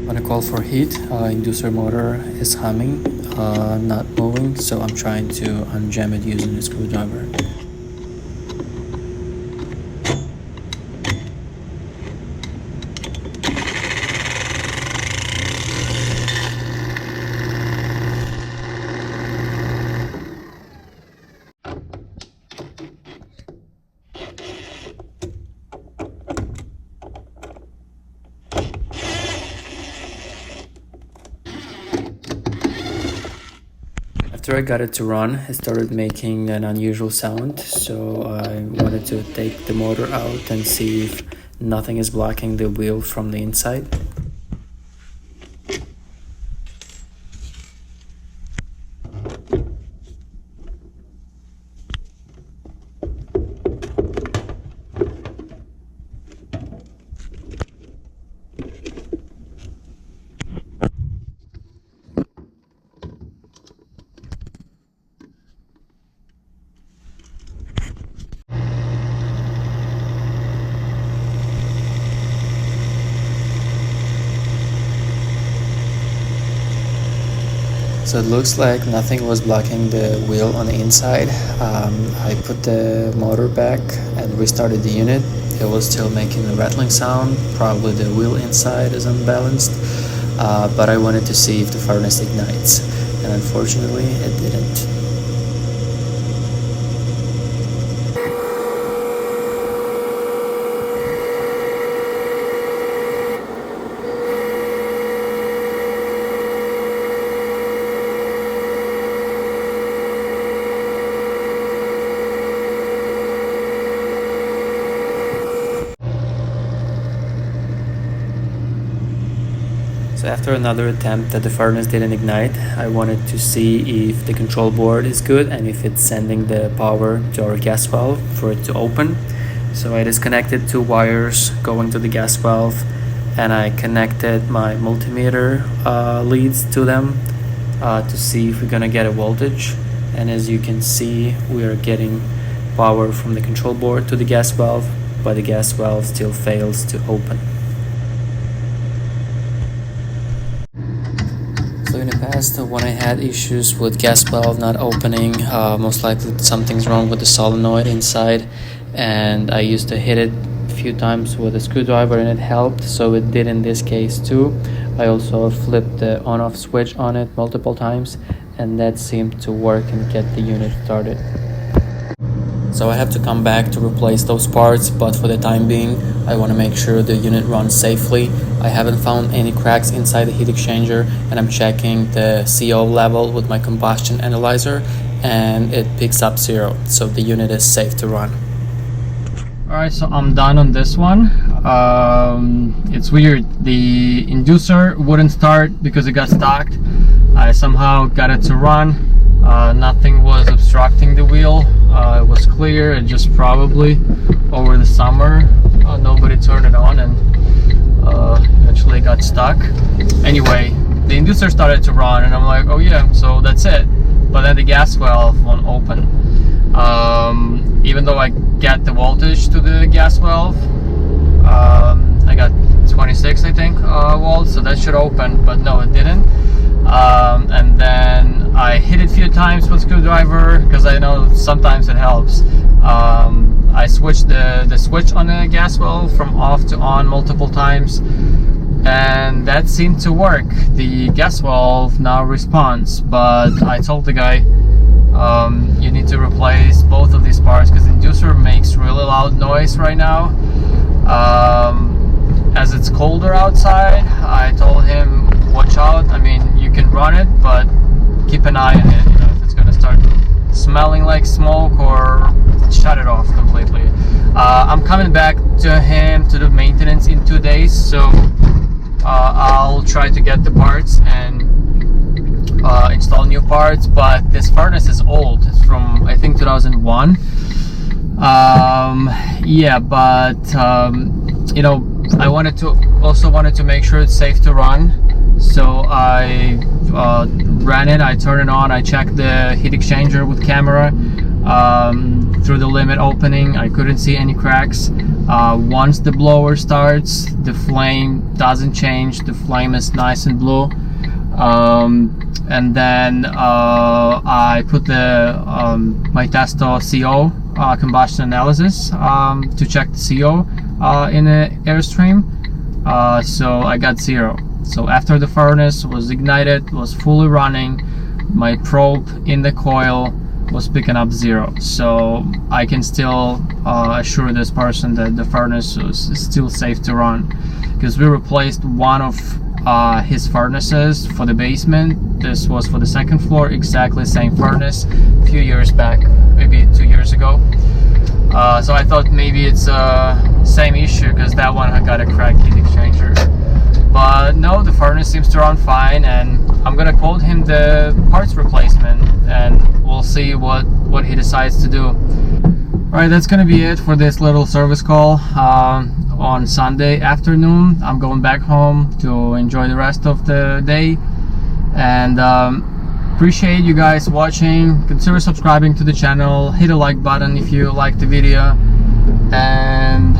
When I call for heat, inducer motor is humming, not moving, so I'm trying to unjam it using a screwdriver. After I got it to run, it started making an unusual sound, so I wanted to take the motor out and see if nothing is blocking the wheel from the inside. So it looks like nothing was blocking the wheel on the inside. I put the motor back and restarted the unit. It was still making a rattling sound. Probably the wheel inside is unbalanced, but I wanted to see if the furnace ignites, and unfortunately it didn't. So after another attempt that the furnace didn't ignite, I wanted to see if the control board is good and if it's sending the power to our gas valve for it to open. So I disconnected 2 wires going to the gas valve, and I connected my multimeter leads to them to see if we're gonna get a voltage. And as you can see, we are getting power from the control board to the gas valve, but the gas valve still fails to open. So in the past, when I had issues with gas valve not opening, most likely something's wrong with the solenoid inside, and I used to hit it a few times with a screwdriver and it helped, so it did in this case too. I also flipped the on-off switch on it multiple times, and that seemed to work and get the unit started. So I have to come back to replace those parts, but for the time being, I want to make sure the unit runs safely. I haven't found any cracks inside the heat exchanger, and I'm checking the CO level with my combustion analyzer, and it picks up 0, so the unit is safe to run. Alright, so I'm done on this one. It's weird, the inducer wouldn't start because it got stuck. I somehow got it to run. Nothing was obstructing the wheel. It was clear. It just probably over the summer nobody turned it on and eventually got stuck. Anyway, the inducer started to run and I'm like, oh yeah, so that's it. But then the gas valve won't open. Even though I get the voltage to the gas valve, I got 26 I think volts, so that should open, but no, it didn't. And then I hit it a few times with screwdriver because I know sometimes it helps. I switched the switch on the gas valve from off to on multiple times, and that seemed to work. The gas valve now responds, but I told the guy you need to replace both of these parts because the inducer makes really loud noise right now. As it's colder outside, I told him watch out. I mean, you can run it, but keep an eye on it. You know, if it's gonna start smelling like smoke, or shut it off completely. I'm coming back to him to the maintenance in 2 days, so I'll try to get the parts and install new parts. But this furnace is old. It's from, I think, 2001. Yeah, but you know, I wanted to make sure it's safe to run, so I ran it, I turned it on, I checked the heat exchanger with camera through the limit opening. I couldn't see any cracks. Once the blower starts, the flame doesn't change, the flame is nice and blue. And then I put the my Testo CO combustion analysis to check the CO in the airstream. So I got 0. So after the furnace was ignited, was fully running, my probe in the coil was picking up 0. So I can still assure this person that the furnace is still safe to run, because we replaced one of his furnaces for the basement. This was for the second floor, exactly same furnace, a few years back, maybe 2 years ago. So I thought maybe it's same issue, because that one had got a cracked heat exchanger. But no, the furnace seems to run fine, and I'm gonna quote him the parts replacement, and we'll see what he decides to do. Alright, that's gonna be it for this little service call on Sunday afternoon. I'm going back home to enjoy the rest of the day, and appreciate you guys watching. Consider subscribing to the channel, hit a like button if you like the video, and